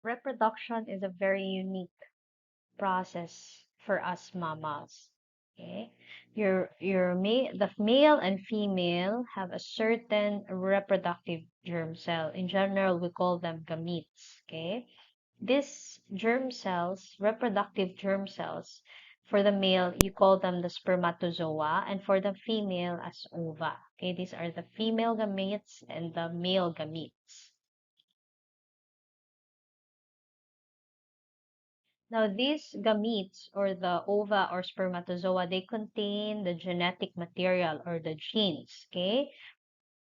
Reproduction is a very unique process for us mammals. Okay, the male and female have a certain reproductive germ cell. In general, we call them gametes. Okay, these germ cells, reproductive germ cells, for the male, you call them the spermatozoa, and for the female as ova. Okay, these are the female gametes and the male gametes. Now, these gametes or the ova or spermatozoa, they contain the genetic material or the genes, okay,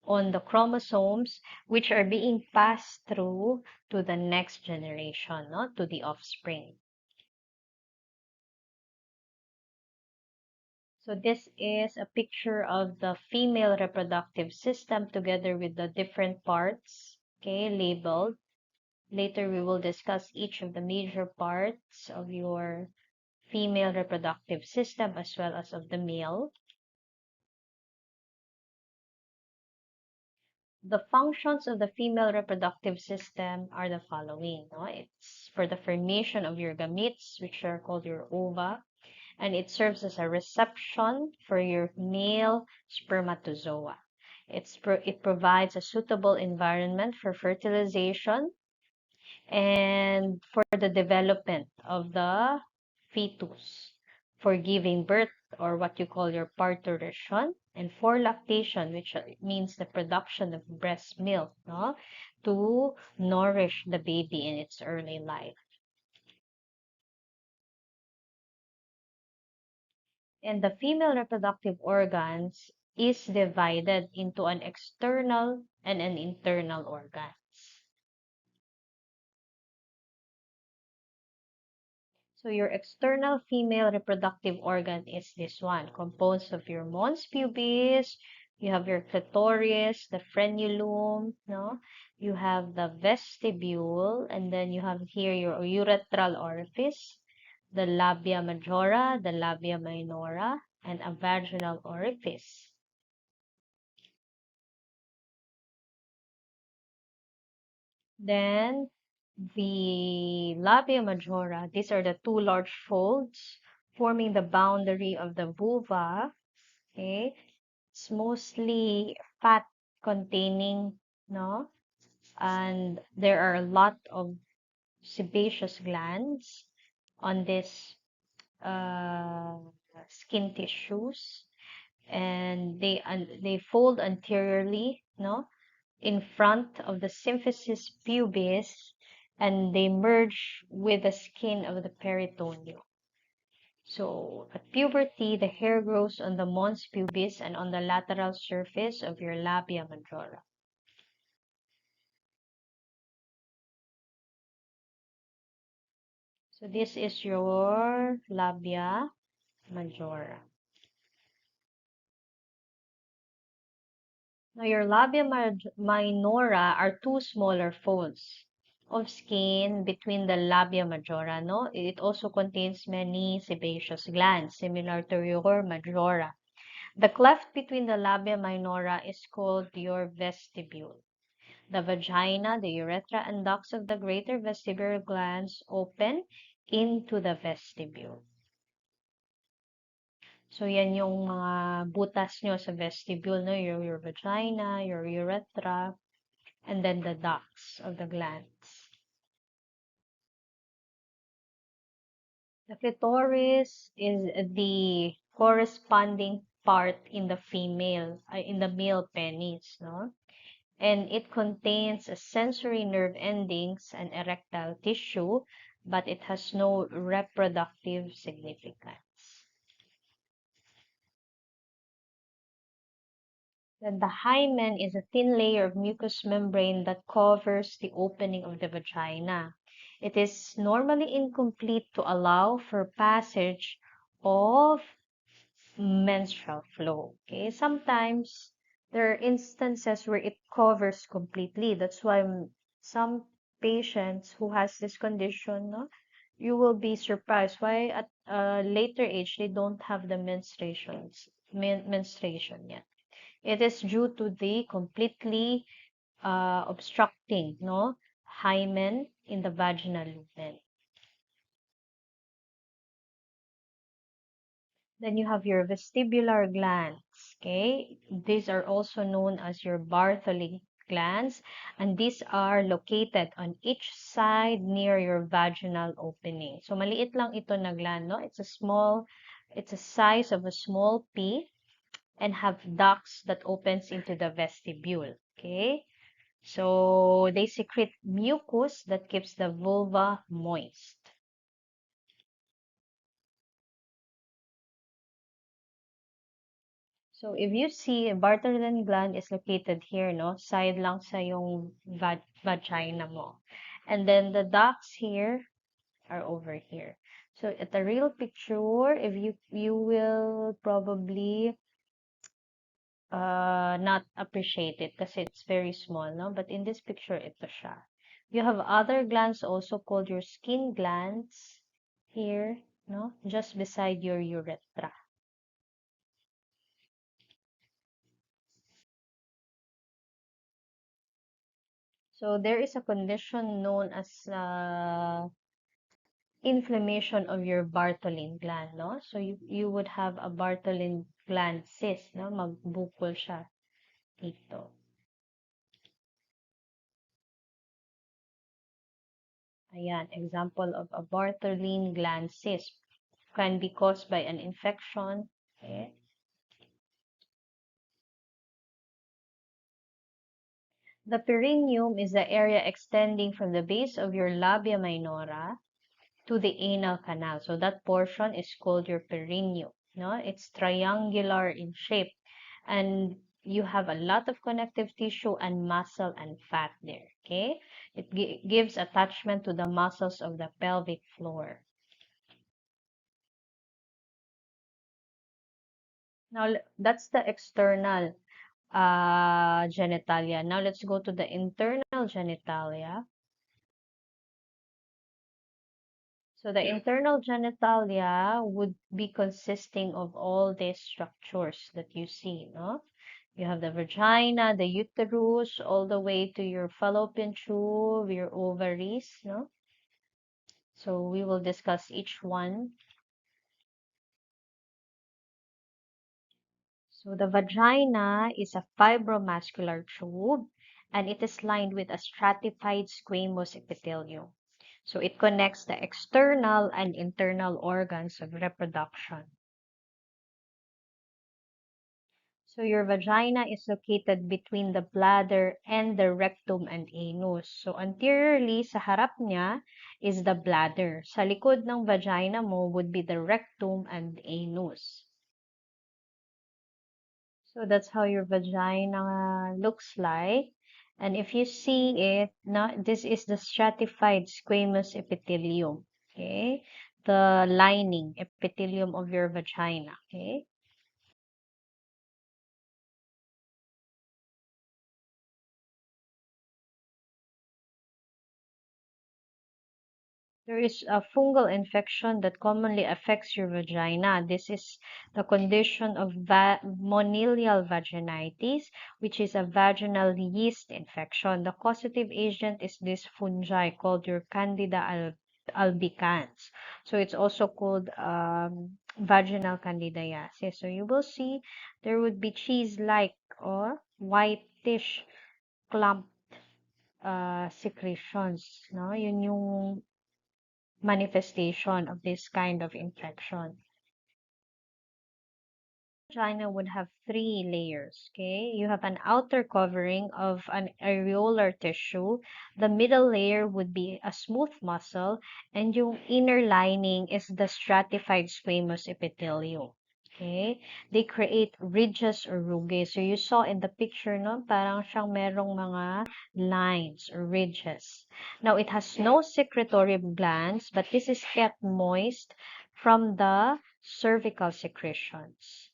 on the chromosomes, which are being passed through to the next generation, no, to the offspring. So this is a picture of the female reproductive system together with the different parts, okay, labeled. Later, we will discuss each of the major parts of your female reproductive system as well as of the male. The functions of the female reproductive system are the following. No? It's for the formation of your gametes, which are called your ova, and it serves as a reception for your male spermatozoa. It provides a suitable environment for fertilization and for the development of the fetus, for giving birth or what you call your parturition, and for lactation, which means the production of breast milk, no, to nourish the baby in its early life. And the female reproductive organs is divided into an external and an internal organs. So your external female reproductive organ is this one, composed of your mons pubis, you have your clitoris, the frenulum, no? You have the vestibule, and then you have here your urethral orifice, the labia majora, the labia minora, and a vaginal orifice. Then the labia majora, these are the two large folds forming the boundary of the vulva. Okay, it's mostly fat containing, no? And there are a lot of sebaceous glands on this uh, skin tissues, and they fold anteriorly, no? In front of the symphysis pubis, and they merge with the skin of the peritoneum. So at puberty, the hair grows on the mons pubis and on the lateral surface of your labia majora. So this is your labia majora. Now your minora are two smaller folds of skin between the labia majora, no? It also contains many sebaceous glands, similar to your majora. The cleft between the labia minora is called your vestibule. The vagina, the urethra, and ducts of the greater vestibular glands open into the vestibule. So, yan yung mga butas nyo sa vestibule, no? Your vagina, your urethra, and then the ducts of the glands. The clitoris is the corresponding part in the male penis, no? And it contains a sensory nerve endings and erectile tissue, but it has no reproductive significance. Then the hymen is a thin layer of mucous membrane that covers the opening of the vagina. It is normally incomplete to allow for passage of menstrual flow. Okay, sometimes there are instances where it covers completely. That's why some patients who has this condition, no, you will be surprised why at a later age they don't have the menstruation yet. It is due to the completely obstructing, no, hymen in the vaginal lumen. Then you have your vestibular glands, okay? These are also known as your Bartholin glands, and these are located on each side near your vaginal opening. So, maliit lang ito na gland, no? It's a size of a small pea and have ducts that opens into the vestibule, okay? So, they secrete mucus that keeps the vulva moist. So, if you see, Bartholin gland is located here, no? Side lang sa yung vagina mo. And then the ducts here are over here. So, at the real picture, if you will probably not appreciate it kasi it's very small, no? But in this picture, ito siya. You have other glands also called your skin glands here, no? Just beside your urethra. So there is a condition known as inflammation of your Bartholin gland, no? So you would have a Bartholin gland cyst, no? Magbukol siya dito. Ayan, example of a Bartholin gland cyst can be caused by an infection. Okay? The perineum is the area extending from the base of your labia minora to the anal canal. So that portion is called your perineum. No, it's triangular in shape, and you have a lot of connective tissue and muscle and fat there. Okay, it gives attachment to the muscles of the pelvic floor. Now that's the external genitalia. Now let's go to the internal genitalia. So the internal genitalia would be consisting of all these structures that you see, no? You have the vagina, the uterus, all the way to your fallopian tube, your ovaries, no? So we will discuss each one. So the vagina is a fibromuscular tube, and it is lined with a stratified squamous epithelium. So it connects the external and internal organs of reproduction. So your vagina is located between the bladder and the rectum and anus. So anteriorly, sa harap niya is the bladder. Sa likod ng vagina mo would be the rectum and anus. So that's how your vagina looks like. And if you see it, this is the stratified squamous epithelium. Okay? The lining, epithelium of your vagina. Okay? There is a fungal infection that commonly affects your vagina. This is the condition of monilial vaginitis, which is a vaginal yeast infection. The causative agent is this fungi called your Candida albicans. So it's also called vaginal candidiasis. So you will see there would be cheese-like or whitish clump secretions. No? Yun yung manifestation of this kind of infection. Vagina would have three layers, okay? You have an outer covering of an areolar tissue. The middle layer would be a smooth muscle, and yung inner lining is the stratified squamous epithelium. Okay? They create ridges or rugae. So you saw in the picture, no? Parang siyang merong mga lines or ridges. Now, it has no secretory glands, but this is kept moist from the cervical secretions.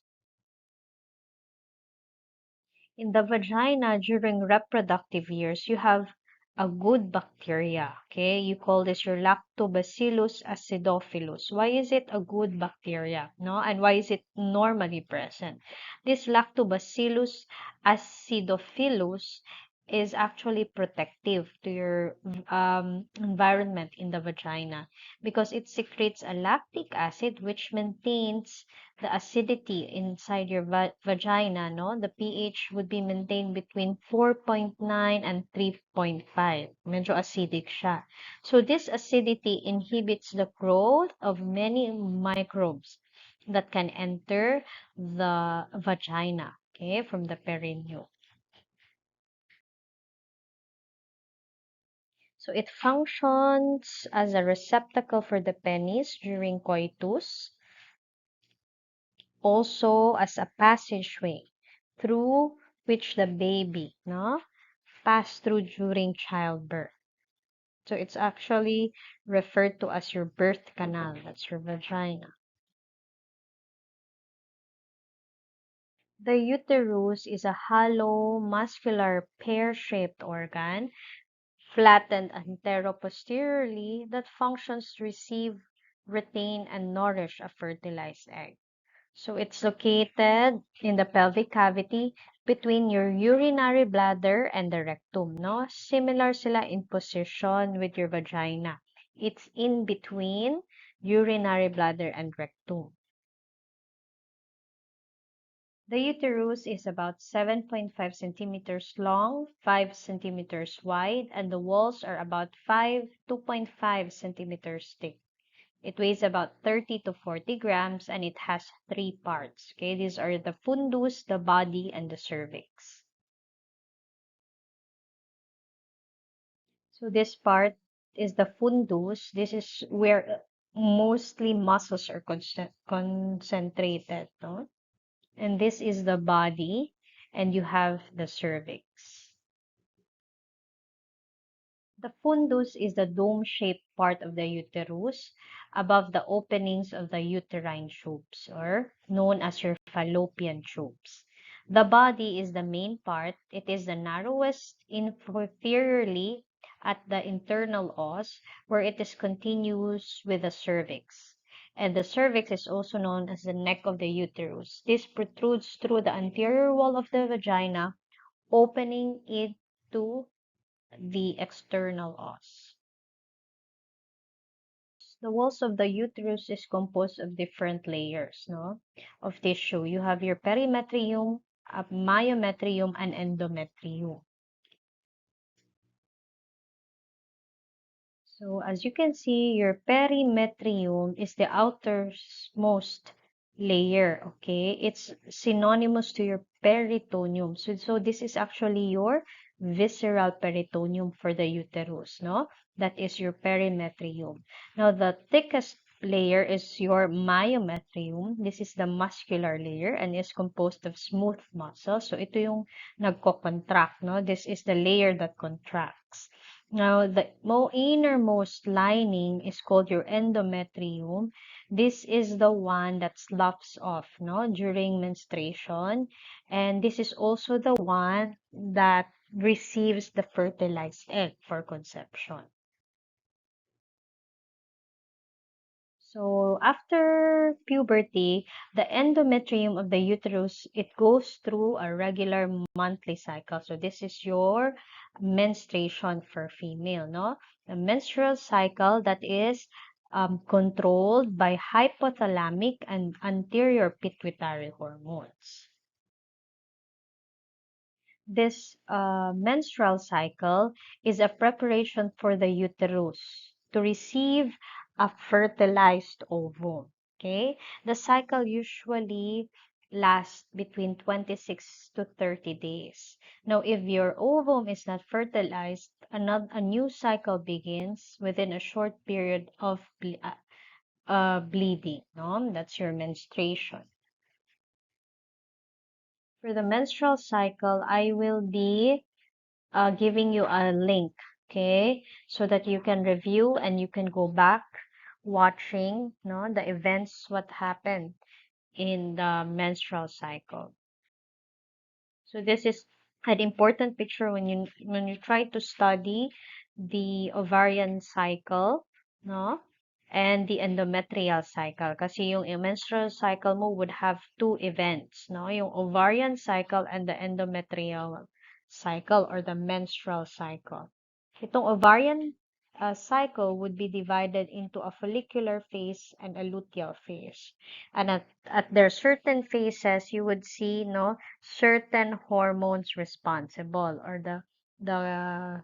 In the vagina during reproductive years, you have a good bacteria. Okay, you call this your Lactobacillus acidophilus. Why is it a good bacteria? No, and why is it normally present? This Lactobacillus acidophilus is actually protective to your environment in the vagina because it secretes a lactic acid which maintains the acidity inside your vagina, no? The pH would be maintained between 4.9 and 3.5. Medyo acidic siya. So this acidity inhibits the growth of many microbes that can enter the vagina, okay, from the perineum. So it functions as a receptacle for the penis during coitus, also as a passageway through which the baby, no, pass through during childbirth. So it's actually referred to as your birth canal. That's your vagina. The uterus is a hollow, muscular, pear-shaped organ, flattened anteroposteriorly, that functions to receive, retain, and nourish a fertilized egg. So it's located in the pelvic cavity between your urinary bladder and the rectum, no? Similar sila in position with your vagina. It's in between urinary bladder and rectum. The uterus is about 7.5 centimeters long, 5 centimeters wide, and the walls are about 2.5 centimeters thick. It weighs about 30 to 40 grams and it has three parts. Okay, these are the fundus, the body, and the cervix. So this part is the fundus. This is where mostly muscles are concentrated, no? And this is the body, and you have the cervix. The fundus is the dome-shaped part of the uterus above the openings of the uterine tubes, or known as your fallopian tubes. The body is the main part. It is the narrowest inferiorly at the internal os, where it is continuous with the cervix. And the cervix is also known as the neck of the uterus. This protrudes through the anterior wall of the vagina, opening it to the external os. The walls of the uterus is composed of different layers, no, of tissue. You have your perimetrium, myometrium, and endometrium. So as you can see, your perimetrium is the outermost layer, okay? It's synonymous to your peritoneum. So this is actually your visceral peritoneum for the uterus, no? That is your perimetrium. Now, the thickest layer is your myometrium. This is the muscular layer and is composed of smooth muscle. So ito yung nagko-contract, no? This is the layer that contracts. Now, the innermost lining is called your endometrium. This is the one that sloughs off, no, during menstruation. And this is also the one that receives the fertilized egg for conception. So after puberty, the endometrium of the uterus, it goes through a regular monthly cycle. So this is your menstruation for female, no? The menstrual cycle that is controlled by hypothalamic and anterior pituitary hormones. This menstrual cycle is a preparation for the uterus to receive a fertilized ovum. Okay, the cycle usually lasts between 26 to 30 days. Now, if your ovum is not fertilized, a new cycle begins within a short period of bleeding. No, that's your menstruation. For the menstrual cycle, I will be giving you a link, okay, so that you can review and you can go back watching, no, the events, what happened in the menstrual cycle. So this is an important picture when you try to study the ovarian cycle, no, and the endometrial cycle. Kasi yung menstrual cycle mo would have two events, no, yung ovarian cycle and the endometrial cycle or the menstrual cycle. Itong ovarian cycle would be divided into a follicular phase and a luteal phase. And at their certain phases, you would see no certain hormones responsible or the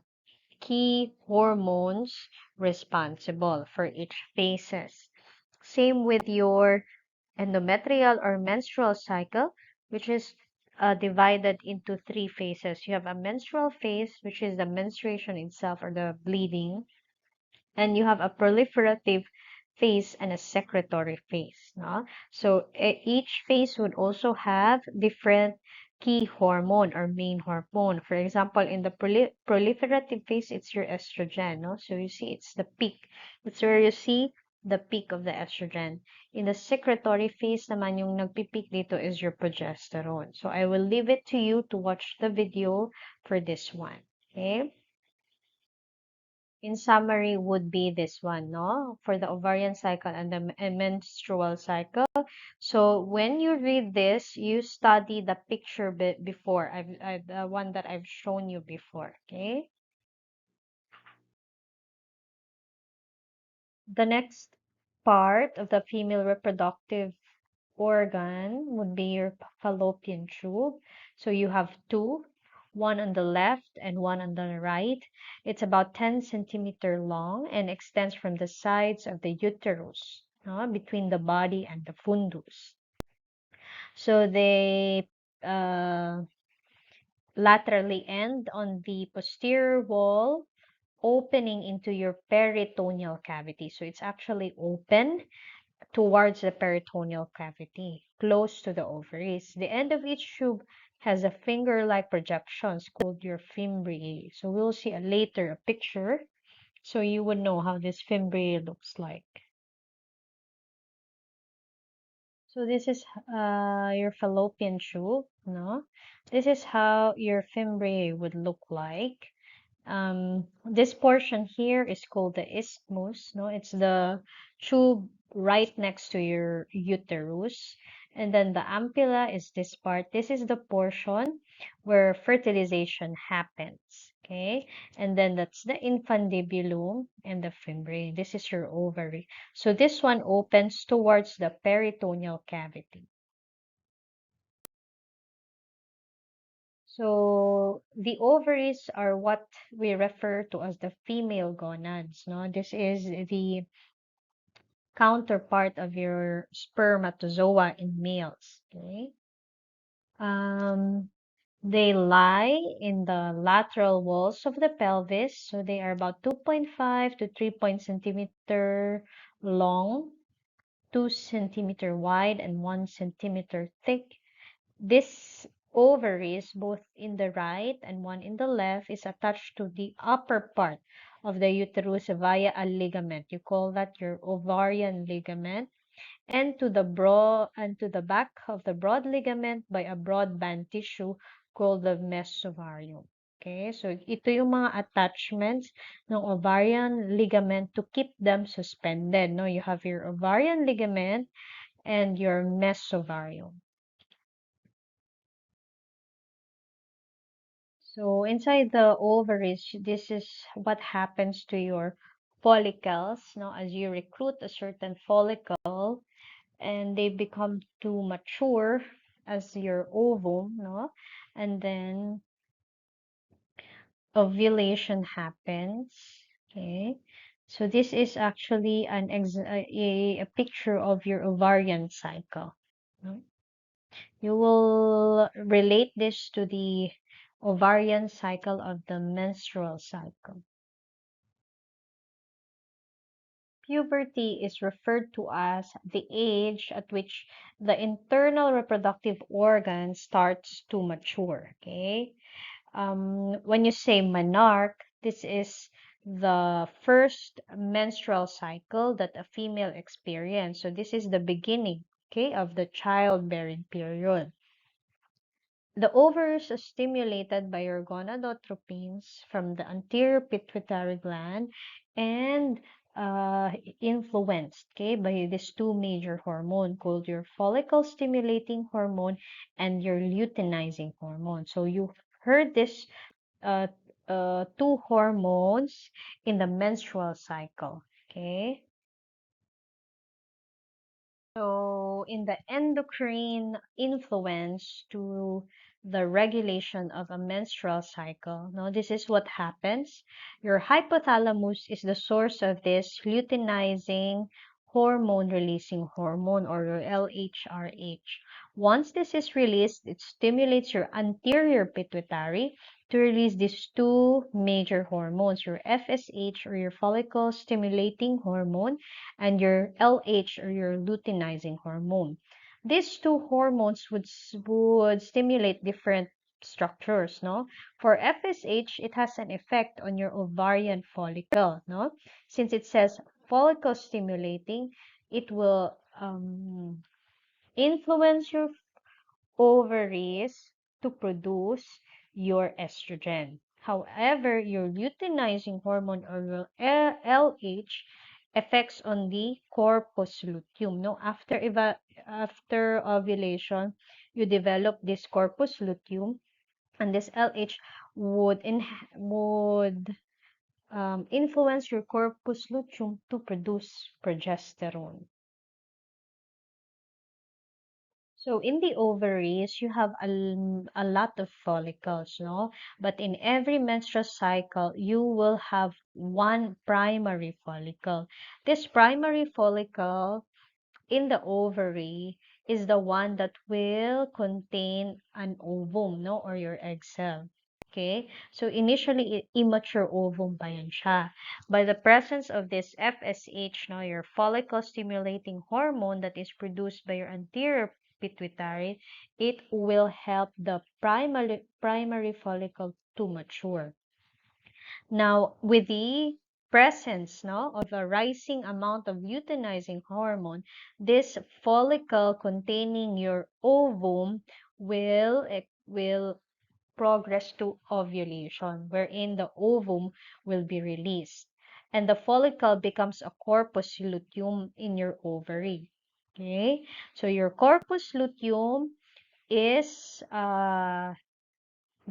key hormones responsible for each phases. Same with your endometrial or menstrual cycle, which is divided into three phases. You have a menstrual phase, which is the menstruation itself or the bleeding, and you have a proliferative phase and a secretory phase. No? So each phase would also have different key hormone or main hormone. For example, in the proliferative phase, it's your estrogen. No? So you see it's the peak. It's where you see the peak of the estrogen. In the secretory phase naman, yung nagpipeak dito is your progesterone. So I will leave it to you to watch the video for this one. Okay? In summary would be this one, no? For the ovarian cycle and the menstrual cycle. So when you read this, you study the picture bit before. The one that I've shown you before, okay? The next part of the female reproductive organ would be your fallopian tube. So you have two, one on the left and one on the right. It's about 10 centimeter long and extends from the sides of the uterus, between the body and the fundus. So they laterally end on the posterior wall, opening into your peritoneal cavity. So it's actually open towards the peritoneal cavity, close to the ovaries. The end of each tube has a finger-like projections called your fimbriae. So we'll see later a picture so you would know how this fimbriae looks like. So this is your fallopian tube, no? This is how your fimbriae would look like. This portion here is called the isthmus, no? It's the tube right next to your uterus. And then the ampulla is this part. This is the portion where fertilization happens, okay? And then that's the infundibulum and the fimbriae. This is your ovary. So this one opens towards the peritoneal cavity. So the ovaries are what we refer to as the female gonads, no? This is the counterpart of your spermatozoa in males, okay? They lie in the lateral walls of the pelvis, so they are about 2.5 to 3 centimeter long, 2 centimeter wide, and 1 centimeter thick. This ovaries, both in the right and one in the left, is attached to the upper part of the uterus via a ligament. You call that your ovarian ligament. And to the back of the broad ligament by a broadband tissue called the mesovarium. Okay, so ito yung mga attachments ng ovarian ligament to keep them suspended. No, you have your ovarian ligament and your mesovarium. So inside the ovaries, this is what happens to your follicles, no? As you recruit a certain follicle and they become too mature as your ovum, no? And then ovulation happens, okay? So this is actually a picture of your ovarian cycle, no? You will relate this to the ovarian cycle of the menstrual cycle. Puberty is referred to as the age at which the internal reproductive organ starts to mature. Okay. When you say menarche, this is the first menstrual cycle that a female experiences. So this is the beginning, okay, of the childbearing period. The ovaries are stimulated by your gonadotropins from the anterior pituitary gland and influenced, okay, by these two major hormones called your follicle stimulating hormone and your luteinizing hormone. So you heard this uh, two hormones in the menstrual cycle. Okay. So, in the endocrine influence to the regulation of a menstrual cycle, no, this is what happens. Your hypothalamus is the source of this luteinizing hormone releasing hormone or your LHRH. Once this is released, it stimulates your anterior pituitary to release these two major hormones, your FSH or your follicle stimulating hormone and your LH or your luteinizing hormone. These two hormones would stimulate different structures, no? For FSH, it has an effect on your ovarian follicle, no? Since it says follicle stimulating, it will influence your ovaries to produce your estrogen. However, your luteinizing hormone or your LH affects on the corpus luteum. No, after ovulation, you develop this corpus luteum, and this LH would influence your corpus luteum to produce progesterone. So in the ovaries, you have a lot of follicles, no? But in every menstrual cycle, you will have one primary follicle. This primary follicle in the ovary is the one that will contain an ovum, no, or your egg cell. Okay? So initially, immature ovum pa yan siya. By the presence of this FSH, no, your follicle stimulating hormone that is produced by your anterior pituitary, it will help the primary follicle to mature. Now, with the presence, no, of a rising amount of luteinizing hormone, this follicle containing your ovum will progress to ovulation, wherein the ovum will be released, and the follicle becomes a corpus luteum in your ovary. Okay, so your corpus luteum is the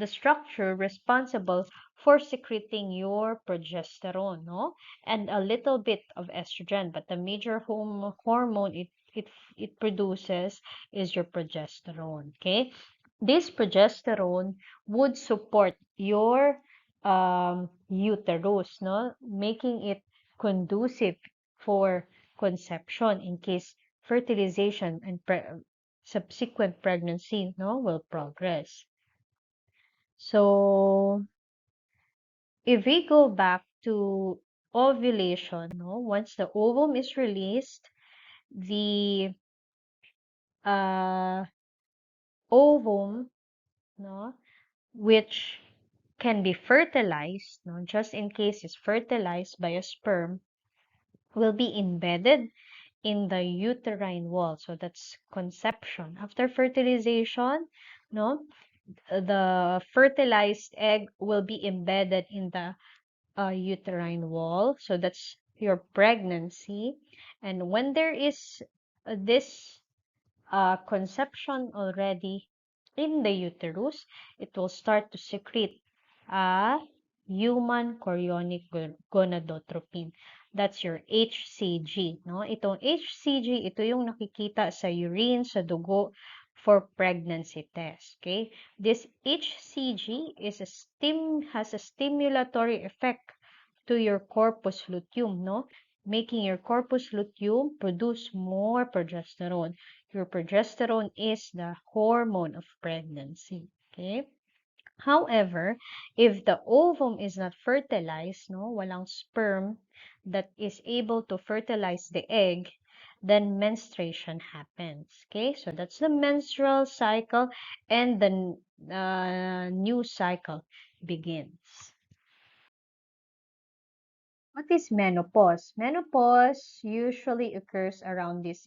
structure responsible for secreting your progesterone, no? And a little bit of estrogen, but the major hormone it produces is your progesterone, okay? This progesterone would support your uterus, no? Making it conducive for conception in case fertilization and subsequent pregnancy, no, will progress. So, if we go back to ovulation, no, once the ovum is released, the uh, ovum, no, which can be fertilized, no, just in case it's fertilized by a sperm, will be embedded in the uterine wall. So that's conception. After fertilization, no, the fertilized egg will be embedded in the uterine wall. So that's your pregnancy. And when there is this conception already in the uterus, it will start to secrete a human chorionic gonadotropin. That's your HCG, no? Itong HCG, ito yung nakikita sa urine, sa dugo for pregnancy test, okay? This HCG has a stimulatory effect to your corpus luteum, no? Making your corpus luteum produce more progesterone. Your progesterone is the hormone of pregnancy. Okay? However, if the ovum is not fertilized, no, walang sperm that is able to fertilize the egg, then menstruation happens. Okay? So that's the menstrual cycle, and the new cycle begins. What is menopause? Menopause usually occurs around this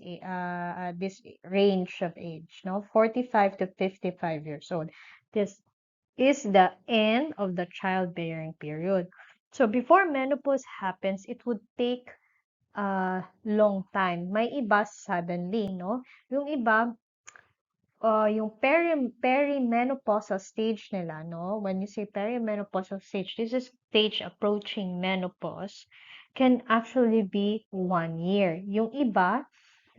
range of age, no, 45 to 55 years old. This is the end of the childbearing period. So before menopause happens, it would take a long time. May iba suddenly, no? Yung iba yung perimenopausal stage nila, no? When you say perimenopausal stage, this is stage approaching menopause, can actually be 1 year. Yung iba,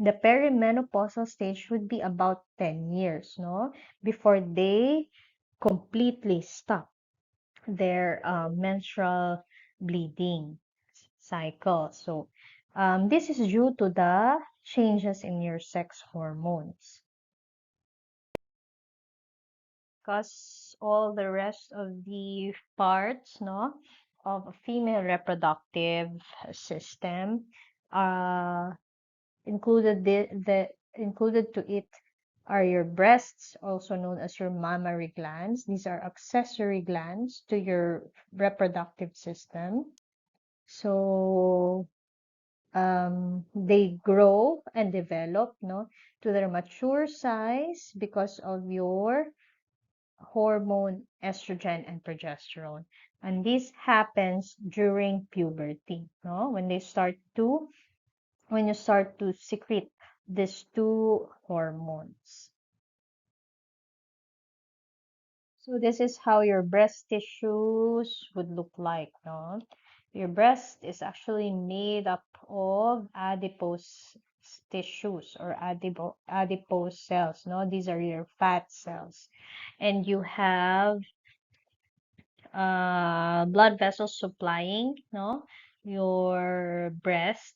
the perimenopausal stage would be about 10 years, no? Before they completely stop their menstrual bleeding cycle. So, this is due to the changes in your sex hormones. Because all the rest of the parts, no, of a female reproductive system, uh, included to it are your breasts, also known as your mammary glands. These are accessory glands to your reproductive system. So they grow and develop, no, to their mature size because of your hormone estrogen and progesterone. And this happens during puberty, no? When you start to secrete these two hormones. So this is how your breast tissues would look like, no? Your breast is actually made up of adipose tissues or adipose cells, no? These are your fat cells. And you have blood vessels supplying, no, your breast.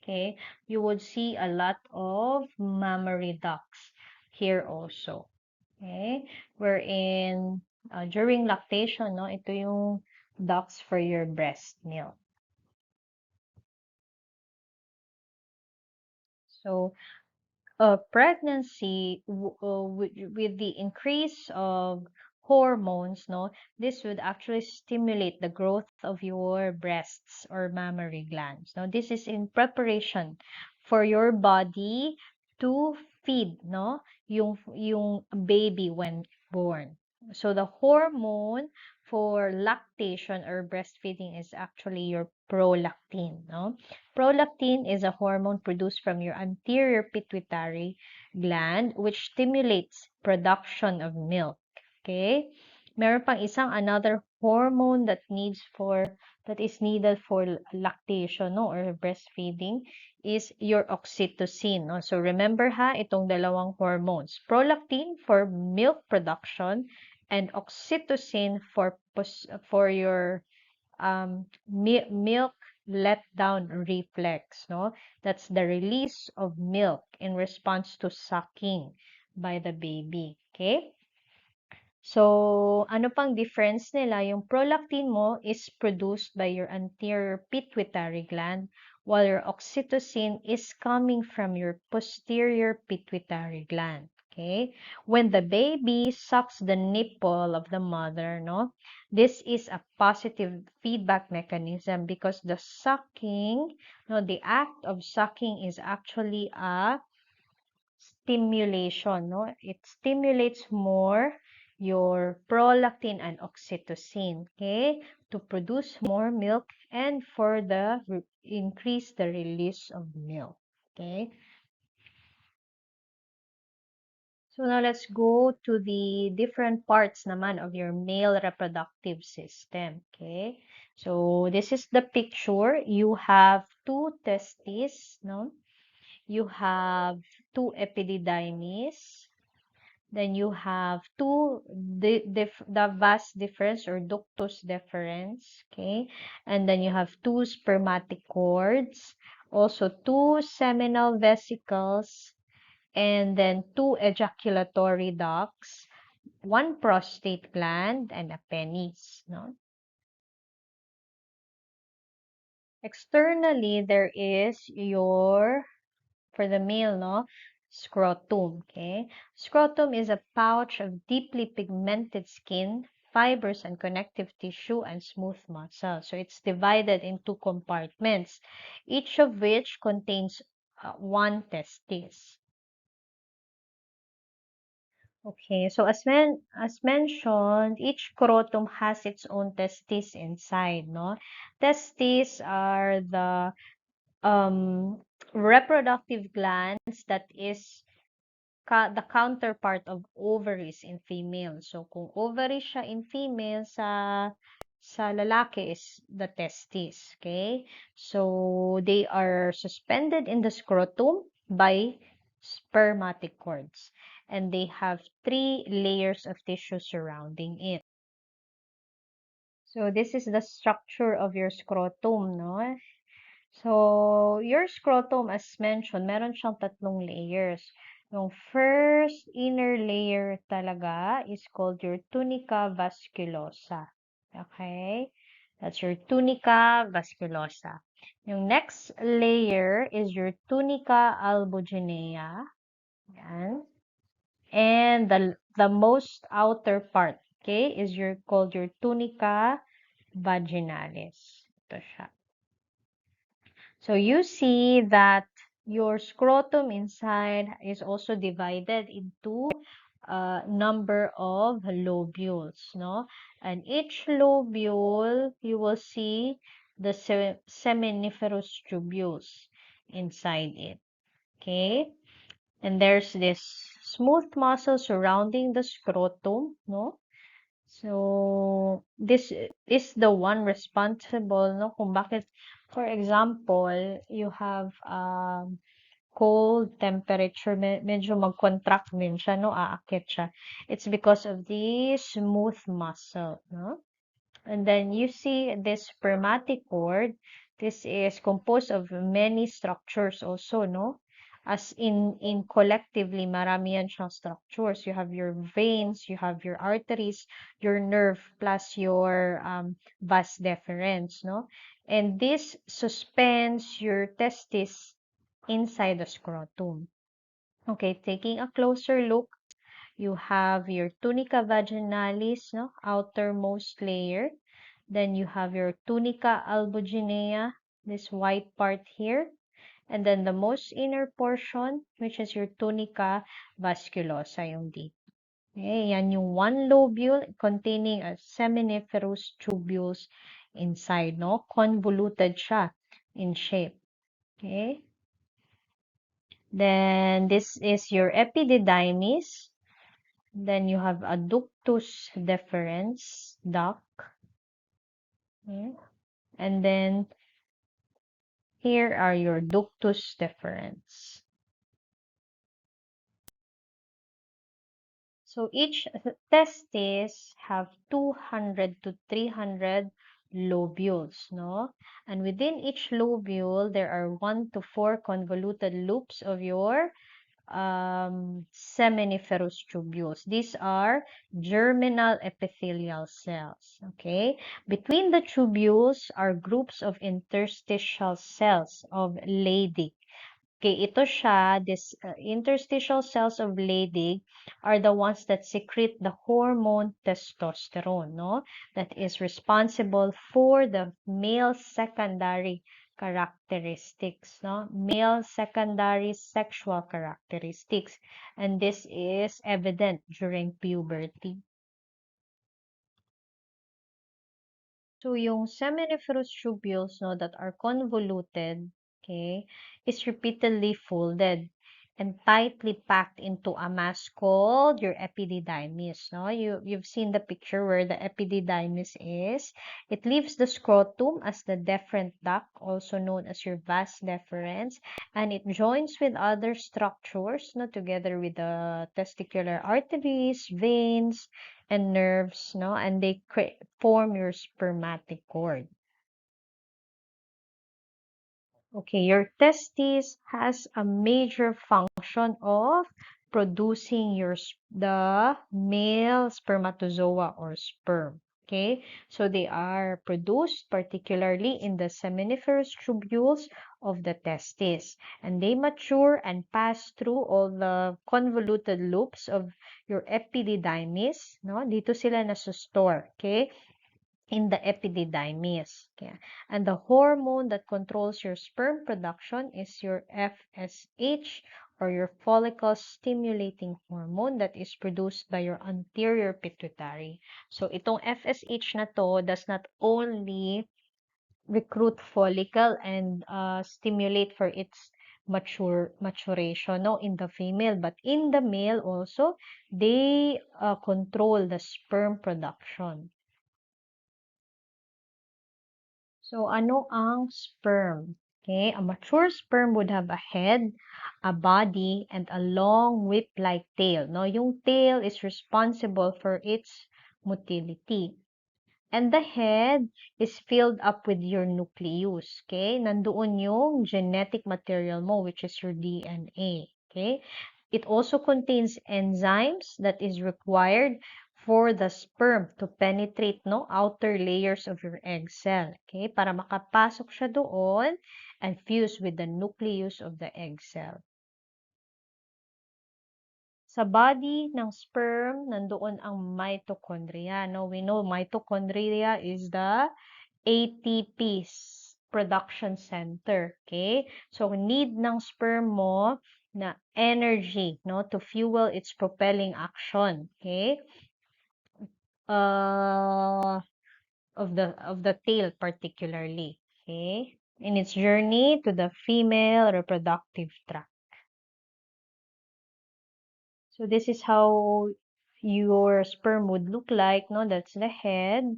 Okay, you would see a lot of mammary ducts here also. Okay, wherein during lactation, no, ito yung ducts for your breast milk. So pregnancy with the increase of hormones, no, this would actually stimulate the growth of your breasts or mammary glands. Now, this is in preparation for your body to feed, no, yung baby when born. So the hormone for lactation or breastfeeding is actually your prolactin, no? Prolactin is a hormone produced from your anterior pituitary gland which stimulates production of milk. Okay? Meron pang isang another hormone that is needed for lactation, no, or breastfeeding is your oxytocin, no? So remember ha, itong dalawang hormones. Prolactin for milk production and oxytocin for your milk letdown reflex, no? That's the release of milk in response to sucking by the baby, okay? So, ano pang difference nila? Yung prolactin mo is produced by your anterior pituitary gland, while your oxytocin is coming from your posterior pituitary gland. Okay? When the baby sucks the nipple of the mother, no, this is a positive feedback mechanism because the sucking, no, the act of sucking is actually a stimulation, no? It stimulates more your prolactin and oxytocin, okay, to produce more milk and for the increase the release of milk, okay. So now let's go to the different parts naman of your male reproductive system, okay. So this is the picture. You have two testes, no? You have two epididymis. Then you have the vas deferens or ductus deferens, okay? And then you have two spermatic cords, also two seminal vesicles, and then two ejaculatory ducts, one prostate gland, and a penis, no? Externally, there is your for the male, no? Scrotum, okay? Scrotum is a pouch of deeply pigmented skin, fibers, and connective tissue and smooth muscle. So it's divided into compartments, each of which contains one testis. Okay, so as mentioned, each scrotum has its own testis inside, no? Testes are the reproductive glands that is the counterpart of ovaries in female. So, kung ovaries siya in female, sa lalaki is the testes. Okay? So, they are suspended in the scrotum by spermatic cords. And they have 3 layers of tissue surrounding it. So, this is the structure of your scrotum, no? So, your scrotum, as mentioned, meron siyang 3 layers. Yung first inner layer talaga is called your tunica vasculosa. Okay? That's your tunica vasculosa. Yung next layer is your tunica albuginea. Yan. And the most outer part, okay, is called your tunica vaginalis. Ito siya. So you see that your scrotum inside is also divided into a number of lobules, no? And each lobule, you will see the seminiferous tubules inside it, okay? And there's this smooth muscle surrounding the scrotum, no? So, this is the one responsible, no, kung bakit, for example, you have cold temperature, medyo mag-contract din siya, no, aakyat siya. It's because of the smooth muscle, no? And then you see this spermatic cord. This is composed of many structures also, no? As in collectively, marami yan siyang structures. You have your veins, you have your arteries, your nerve, plus your vas deferens, no? And this suspends your testis inside the scrotum. Okay, taking a closer look, you have your tunica vaginalis, no, outermost layer. Then you have your tunica albuginea, this white part here. And then the most inner portion, which is your tunica vasculosa, yung dito. Okay, yan yung one lobule containing a seminiferous tubules inside, no? Convoluted siya in shape. Okay. Then this is your epididymis. Then you have a ductus deferens, duct. Okay. And then here are your ductus deferens. So each testis have 200 to 300 lobules, no? And within each lobule, there are 1 to 4 convoluted loops of your seminiferous tubules. These are germinal epithelial cells, okay? Between the tubules are groups of interstitial cells of Leydig. Okay, ito siya, this interstitial cells of Leydig are the ones that secrete the hormone testosterone, no? That is responsible for the male secondary characteristics, no? Male secondary sexual characteristics. And this is evident during puberty. So, yung seminiferous tubules, no, that are convoluted, okay, is repeatedly folded and tightly packed into a mass called your epididymis, no? You've seen the picture where the epididymis is. It leaves the scrotum as the deferent duct, also known as your vas deferens, and it joins with other structures, no, together with the testicular arteries, veins, and nerves, no? And they form your spermatic cord. Okay, your testis has a major function of producing the male spermatozoa or sperm. Okay, so they are produced particularly in the seminiferous tubules of the testis, and they mature and pass through all the convoluted loops of your epididymis, no? Dito sila nasa-store, okay? In the epididymis. Okay? And the hormone that controls your sperm production is your FSH, or your follicle stimulating hormone, that is produced by your anterior pituitary. So itong FSH na to does not only recruit follicle and stimulate for its maturation, no, in the female. But in the male also, they control the sperm production. So, ano ang sperm? Okay, a mature sperm would have a head, a body, and a long whip-like tail. No, yung tail is responsible for its motility. And the head is filled up with your nucleus. Okay, nandoon yung genetic material mo, which is your DNA. Okay, it also contains enzymes that is required for the sperm to penetrate no outer layers of your egg cell. Okay, para makapasok siya doon and fuse with the nucleus of the egg cell. Sa body ng sperm, nandoon ang mitochondria. No, we know mitochondria is the ATP production center. Okay? So, need ng sperm mo na energy, no, to fuel its propelling action. Okay? Of the tail particularly. Okay? In its journey to the female reproductive tract. So, this is how your sperm would look like, no? That's the head.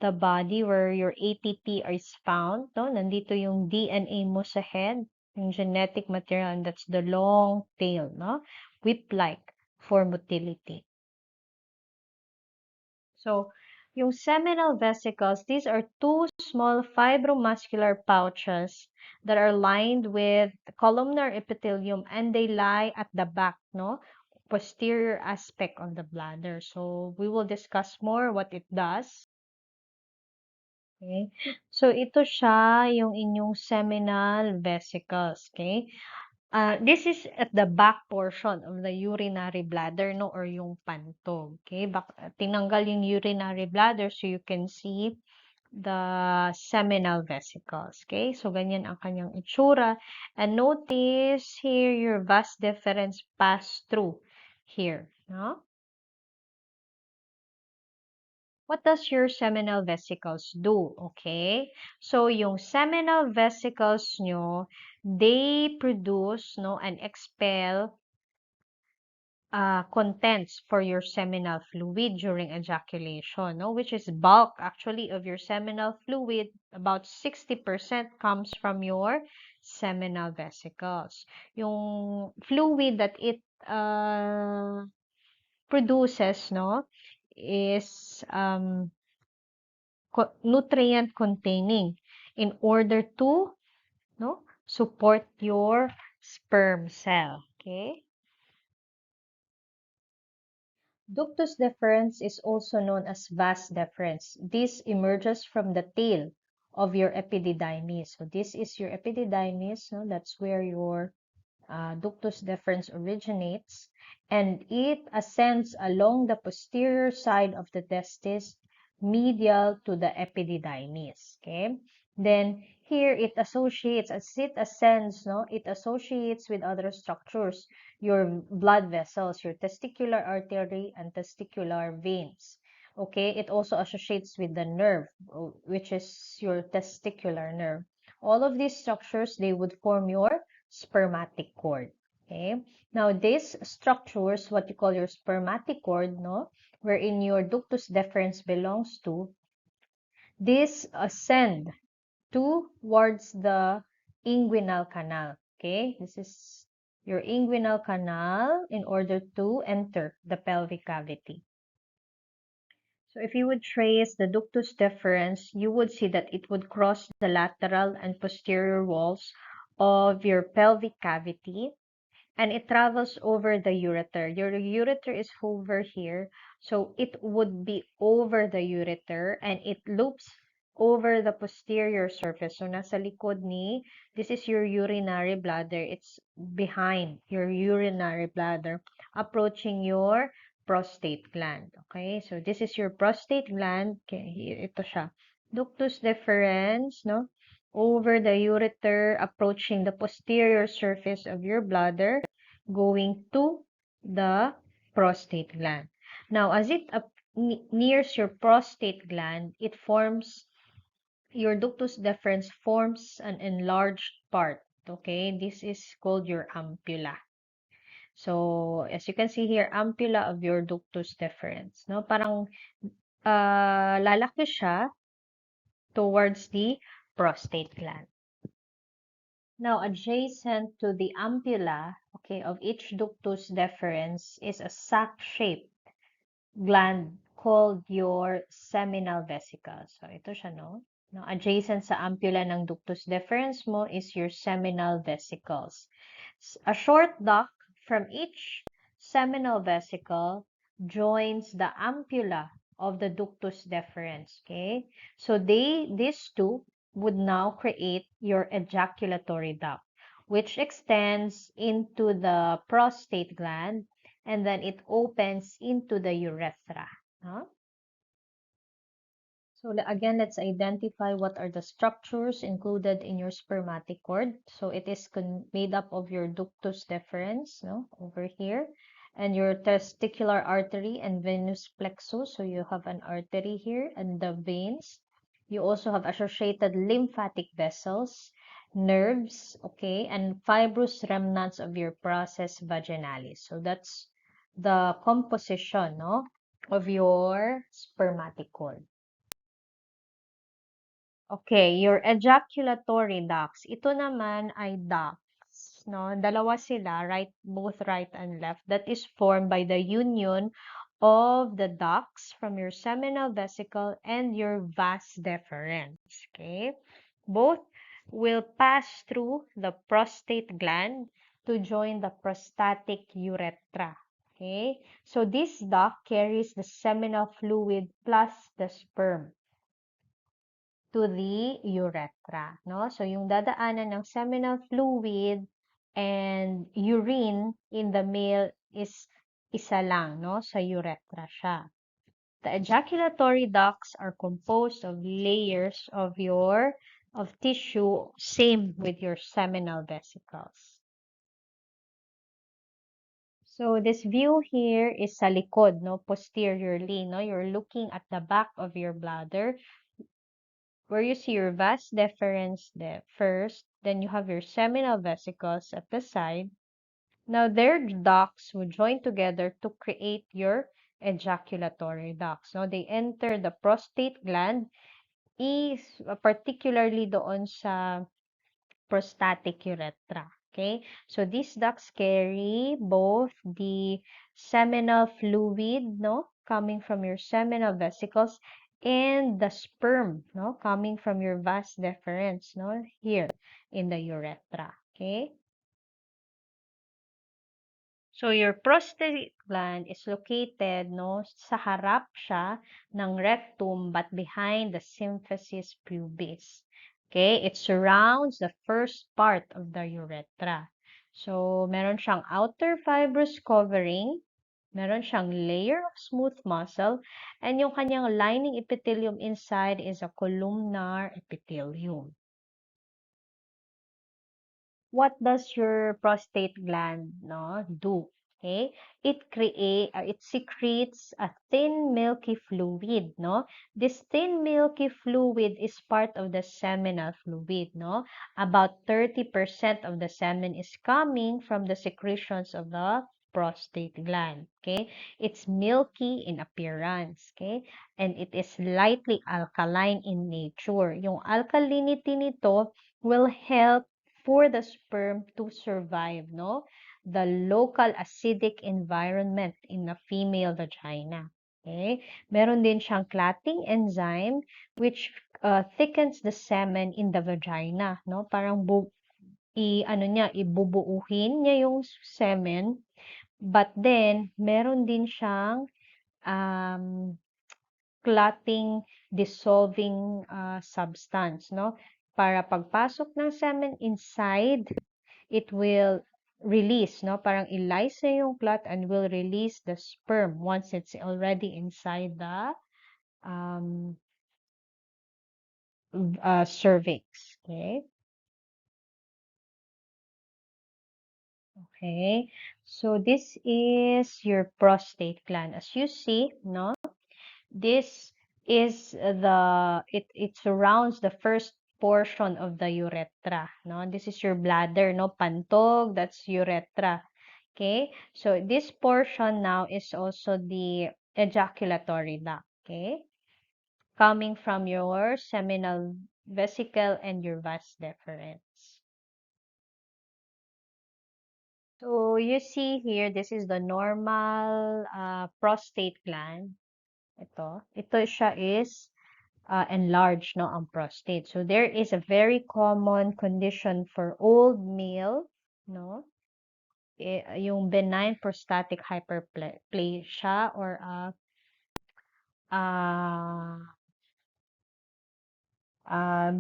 The body where your ATP is found, no? Nandito yung DNA mo sa head, yung genetic material, and that's the long tail, no? Whip-like for motility. So, yung seminal vesicles, these are two small fibromuscular pouches that are lined with columnar epithelium and they lie at the back, no? Posterior aspect of the bladder. So, we will discuss more what it does. Okay? So, ito siya yung inyong seminal vesicles. Okay? This is at the back portion of the urinary bladder, no? Or yung pantog. Okay? Tinanggal yung urinary bladder so you can see the seminal vesicles. Okay? So, ganyan ang kanyang itsura. And notice here your vas deferens pass through here. No? What does your seminal vesicles do? Okay? So, yung seminal vesicles nyo, they produce, no, and expel contents for your seminal fluid during ejaculation, no, which is bulk actually of your seminal fluid. About 60% comes from your seminal vesicles. Yung fluid that it produces, no, is nutrient containing in order to no support your sperm cell. Okay. Ductus deferens is also known as vas deferens. This emerges from the tail of your epididymis. So this is your epididymis. No? That's where your ductus deferens originates, and it ascends along the posterior side of the testis medial to the epididymis. Okay, then here it associates, as it ascends, no, it associates with other structures, your blood vessels, your testicular artery and testicular veins. Okay, it also associates with the nerve, which is your testicular nerve. All of these structures, they would form your spermatic cord. Okay. Now, these structures, what you call your spermatic cord, no, wherein your ductus deferens belongs to, this ascend towards the inguinal canal. Okay. This is your inguinal canal in order to enter the pelvic cavity. So if you would trace the ductus deferens, you would see that it would cross the lateral and posterior walls of your pelvic cavity, and it travels over the ureter. Your ureter is over here, so it would be over the ureter and it loops over the posterior surface. So nasa likod ni, this is your urinary bladder. It's behind your urinary bladder, approaching your prostate gland. Okay, so this is your prostate gland. Okay, ito siya. Ductus deferens, no? Over the ureter, approaching the posterior surface of your bladder, going to the prostate gland. Now, as it nears your prostate gland, your ductus deferens forms an enlarged part. Okay, this is called your ampulla. So, as you can see here, ampulla of your ductus deferens, no? Parang lalaki siya towards the prostate gland. Now, adjacent to the ampulla, okay, of each ductus deferens is a sac-shaped gland called your seminal vesicle. So, ito siya, no? No, adjacent sa ampulla ng ductus deferens mo is your seminal vesicles. A short duct from each seminal vesicle joins the ampulla of the ductus deferens. Okay, so these two would now create your ejaculatory duct, which extends into the prostate gland and then it opens into the urethra. Huh? So again, let's identify what are the structures included in your spermatic cord. So it is made up of your ductus deferens, no, over here, and your testicular artery and venous plexus. So you have an artery here and the veins. You also have associated lymphatic vessels, nerves, okay, and fibrous remnants of your process vaginalis. So that's the composition, no, of your spermatic cord. Okay, your ejaculatory ducts. Ito naman ay ducts, no? Dalawa sila, right, both right and left. That is formed by the union of the ducts from your seminal vesicle and your vas deferens. Okay? Both will pass through the prostate gland to join the prostatic urethra. Okay? So this duct carries the seminal fluid plus the sperm to the urethra, no? So, yung dadaanan ng seminal fluid and urine in the male is isa lang, no? Sa urethra siya. The ejaculatory ducts are composed of layers of tissue, same with your seminal vesicles. So, this view here is sa likod, no? Posteriorly, no? You're looking at the back of your bladder, where you see your vas deferens first, then you have your seminal vesicles at the side. Now, their ducts will join together to create your ejaculatory ducts. No, they enter the prostate gland, is particularly doon sa prostatic urethra. Okay, so these ducts carry both the seminal fluid, no, coming from your seminal vesicles, and the sperm, no, coming from your vas deferens, no, here in the urethra. Okay. So, your prostate gland is located, no, sa harap siya ng rectum but behind the symphysis pubis. Okay, it surrounds the first part of the urethra. So, meron siyang outer fibrous covering, meron siyang layer of smooth muscle, and yung kanyang lining epithelium inside is a columnar epithelium. What does your prostate gland, no, do? Okay, it secretes a thin milky fluid, no. This thin milky fluid is part of the seminal fluid, no. About 30% of the semen is coming from the secretions of the prostate gland. Okay, it's milky in appearance. Okay, and it is lightly alkaline in nature. Yung alkalinity nito will help for the sperm to survive, no? The local acidic environment in a female vagina. Okay? Meron din siyang clotting enzyme which thickens the semen in the vagina, no? Parang ibubuuhin niya yung semen, but then meron din siyang um, clotting dissolving substance, no? Para pagpasok ng semen inside, it will release, no? Parang ilyse yung clot and will release the sperm once it's already inside the um, cervix. Okay? Okay. So this is your prostate gland. As you see, no? This is it surrounds the first portion of the urethra, no? This is your bladder, no? Pantog, that's urethra. Okay? So this portion now is also the ejaculatory duct, okay? Coming from your seminal vesicle and your vas deferens. So you see here, this is the normal prostate gland. Ito siya is enlarged, no, ang prostate. So there is a very common condition for old male, no, yung benign prostatic hyperplasia or uh,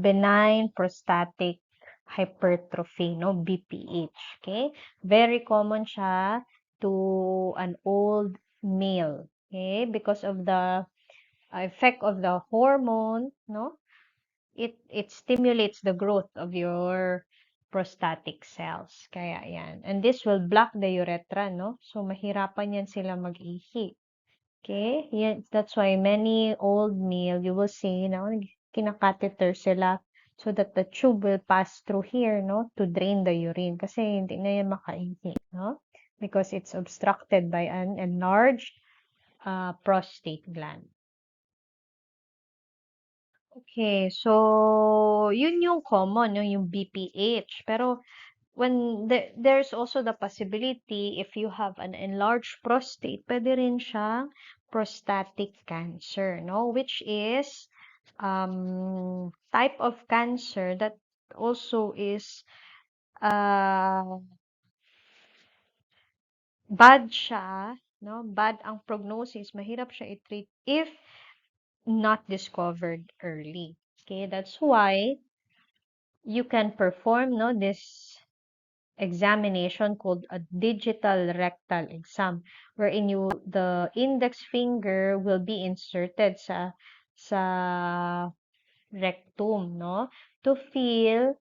benign prostatic hypertrophy, no, BPH, okay? Very common siya to an old male, okay? Because of the effect of the hormone, no? It stimulates the growth of your prostatic cells. Kaya yan. And this will block the urethra, no? So, mahirapan yan sila mag-ihi. Okay? Yan, that's why many old male, you will see, no? Kinakatheter sila so that the tube will pass through here, no? To drain the urine. Kasi hindi na yan makaihi, no? Because it's obstructed by an enlarged prostate gland. Okay, so yun yung common, yung BPH. Pero when there's also the possibility if you have an enlarged prostate, pwede rin siyang prostatic cancer, no? Which is type of cancer that also is bad siya, no? Bad ang prognosis, mahirap siya i-treat if not discovered early. Okay, that's why you can perform, no, this examination called a digital rectal exam, wherein the index finger will be inserted sa rectum, no, to feel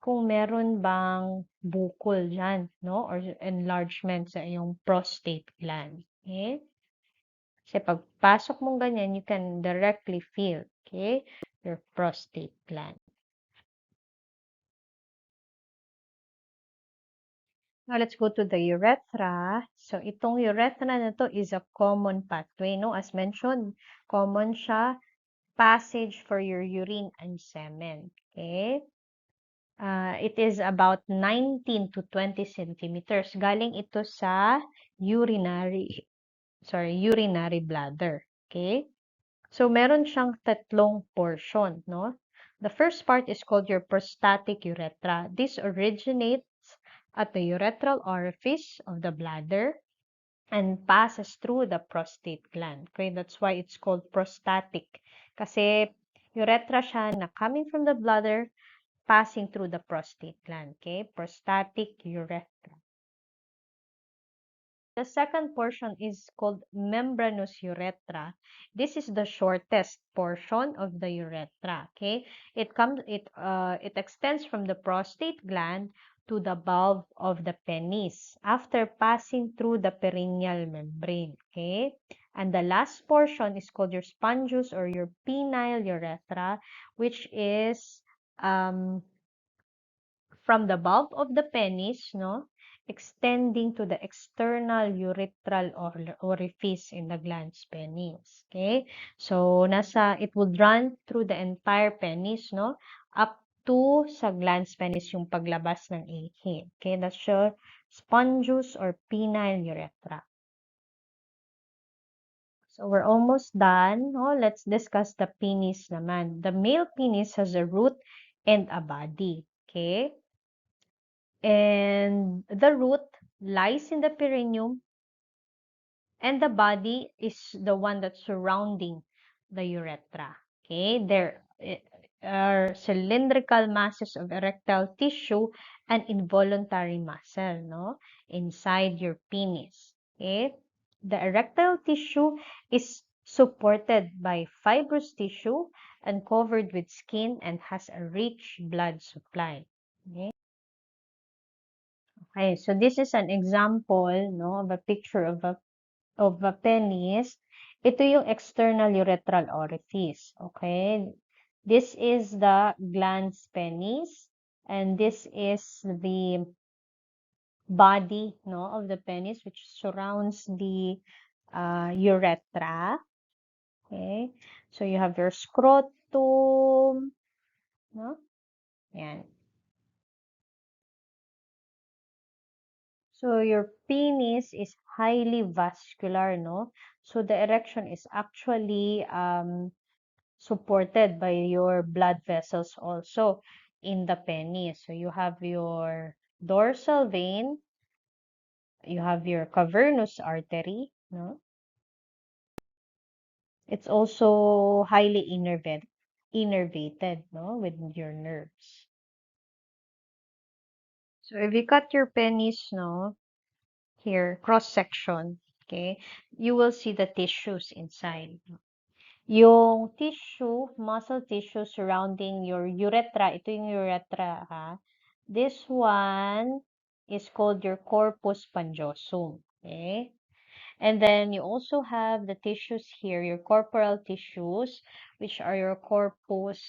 kung meron bang bukol dyan, no, or enlargement sa iyong prostate gland. Okay? Kasi pagpasok mong ganyan, you can directly feel, okay, your prostate gland. Now, let's go to the urethra. So, itong urethra na to is a common pathway, no? As mentioned, common siya, passage for your urine and semen, okay? It is about 19 to 20 centimeters. Galing ito sa urinary bladder, okay? So, meron siyang tatlong portion, no? The first part is called your prostatic urethra. This originates at the urethral orifice of the bladder and passes through the prostate gland. Okay, that's why it's called prostatic. Kasi urethra siya na coming from the bladder, passing through the prostate gland. Okay, prostatic urethra. The second portion is called membranous urethra. This is the shortest portion of the urethra. Okay, it extends from the prostate gland to the bulb of the penis after passing through the perineal membrane. Okay, and the last portion is called your spongious or your penile urethra, which is from the bulb of the penis, no, extending to the external urethral orifice in the glans penis. Okay? So, it would run through the entire penis, no, up to sa glans penis yung paglabas ng ihi. Okay? That's your spongious or penile urethra. So, we're almost done. No? Let's discuss the penis naman. The male penis has a root and a body. Okay? And the root lies in the perineum, and the body is the one that's surrounding the urethra. Okay, there are cylindrical masses of erectile tissue and involuntary muscle, no, inside your penis. Okay, the erectile tissue is supported by fibrous tissue and covered with skin and has a rich blood supply. Okay. Okay, so this is an example, no, of a picture of a penis. Ito yung external urethral orifice, okay? This is the glans penis, and this is the body, no, of the penis, which surrounds the urethra. Okay, so you have your scrotum, no? Yan. So your penis is highly vascular, no? So the erection is actually supported by your blood vessels also in the penis. So you have your dorsal vein, you have your cavernous artery, no? It's also highly innervated, no, with your nerves. So if you cut your penis, no, here, cross section, okay, you will see the tissues inside. Yung tissue, muscle tissue surrounding your urethra, ito yung urethra, ha? This one is called your corpus spongiosum, okay? And then you also have the tissues here, your corporal tissues, which are your corpus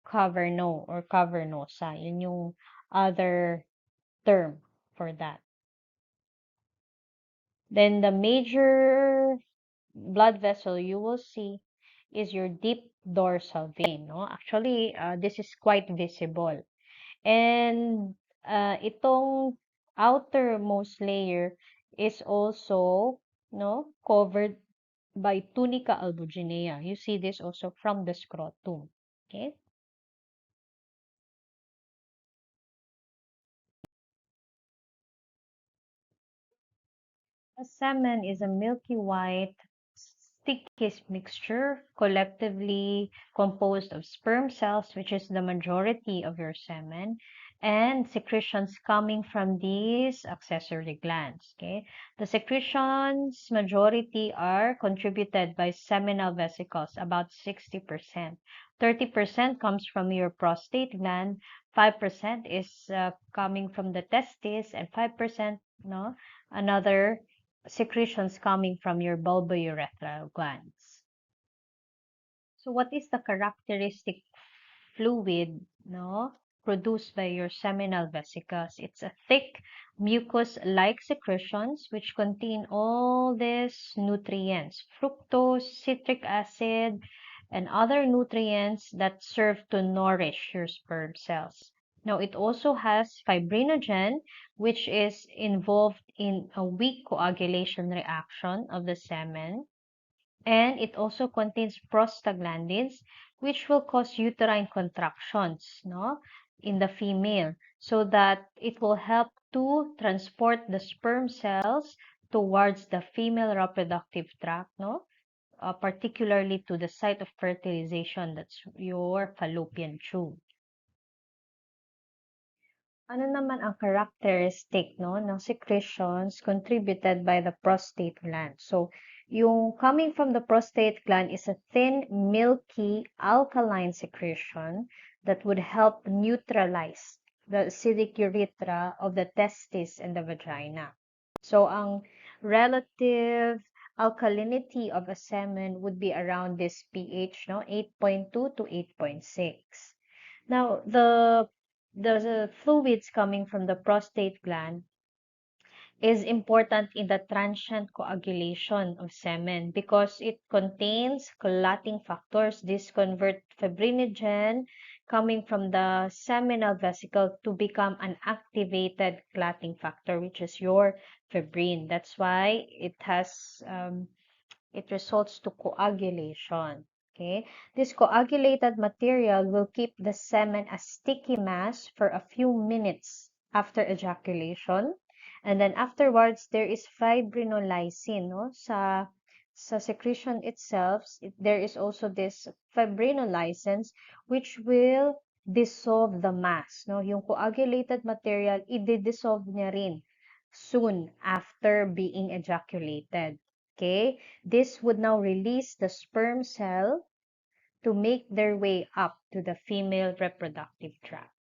cavernosa. Yun yung other term for that. Then the major blood vessel you will see is your deep dorsal vein, no? Actually, this is quite visible. And itong outermost layer is also, no, covered by tunica albuginea. You see this also from the scrotum. Okay? A semen is a milky white, sticky mixture collectively composed of sperm cells, which is the majority of your semen, and secretions coming from these accessory glands. Okay, the secretions majority are contributed by seminal vesicles, about 60%. 30% comes from your prostate gland, 5% is coming from the testes, and 5%, no, another secretions coming from your bulbourethral glands. So what is the characteristic fluid, no, produced by your seminal vesicles? It's a thick mucus-like secretions which contain all these nutrients, fructose, citric acid, and other nutrients that serve to nourish your sperm cells. Now, it also has fibrinogen, which is involved in a weak coagulation reaction of the semen, and it also contains prostaglandins, which will cause uterine contractions, no, in the female, so that it will help to transport the sperm cells towards the female reproductive tract, no, particularly to the site of fertilization, that's your fallopian tube. Ano naman ang characteristic, no, ng secretions contributed by the prostate gland? So, yung coming from the prostate gland is a thin, milky, alkaline secretion that would help neutralize the acidic urethra of the testis and the vagina. So, ang relative alkalinity of a semen would be around this pH, no, 8.2 to 8.6. Now, the fluids coming from the prostate gland is important in the transient coagulation of semen because it contains clotting factors. This convert fibrinogen coming from the seminal vesicle to become an activated clotting factor, which is your fibrin. That's why it results to coagulation. Okay, this coagulated material will keep the semen a sticky mass for a few minutes after ejaculation, and then afterwards there is fibrinolysin, no, sa secretion itself. There is also this fibrinolysins which will dissolve the mass, no, yung coagulated material i-dissolve niya rin soon after being ejaculated. Okay, this would now release the sperm cell to make their way up to the female reproductive tract.